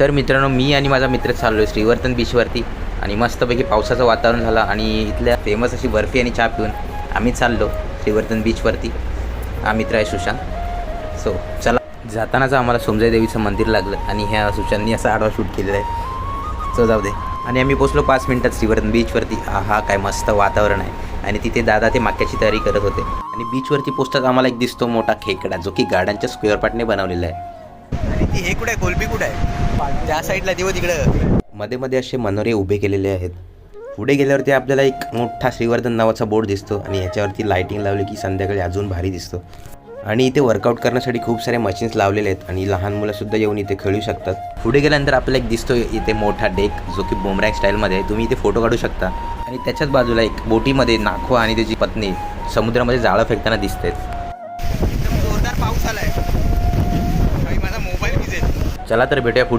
तर मित्रांनो, मी आणि माझा मित्र चाललो आहे श्रीवर्धन बीचवरती आणि मस्तपैकी पावसाचं वातावरण झालं आणि इथल्या फेमस अशी बर्फी आणि चहा पिऊन आम्ही चाललो श्रीवर्धन बीचवरती. हा मित्र आहे सुशांत. सो चला. जातानाच आम्हाला सोमजाई देवीचं मंदिर लागलं आणि ह्या सुशांतनी असा आडवा शूट केलेला आहे. सो जाऊ दे. आणि आम्ही पोचलो 5 मिनिटात श्रीवर्धन बीचवरती. हा काय मस्त वातावरण आहे. आणि तिथे दादा ते माक्याची तयारी करत होते. आणि बीचवरती पोचताच आम्हाला एक दिसतो मोठा खेकडा, जो की गार्डनच्या स्क्वेअर पार्टने बनवलेला आहे. आणि ती हे कुठे आहे, कोलबी कुठे आहे, त्या साईडला देव तिकडं. मध्ये मध्ये असे मनोरे उभे केलेले आहेत. पुढे गेल्यावरती आपल्याला एक मोठा श्रीवर्धन नावाचा बोर्ड दिसतो आणि याच्यावरती लाईटिंग लावली की संध्याकाळी अजून भारी दिसतो. आणि इथे वर्कआउट करण्यासाठी खूप सारे मशीन्स लावलेले आहेत आणि लहान मुलंसुद्धा येऊन इथे खेळू शकतात. पुढे गेल्यानंतर आपल्याला एक दिसतो इथे मोठा डेक, जो की बुमरॅंग स्टाईलमध्ये आहे. तुम्ही इथे फोटो काढू शकता. आणि त्याच्याच बाजूला एक बोटीमध्ये नाखवा आणि त्याची पत्नी समुद्रामध्ये जाळं फेकताना दिसत आहेत. एकदम जोरदार पाऊस आलाय. माझा मोबाईल भिजेल. चला तर भेटूया पुढच्या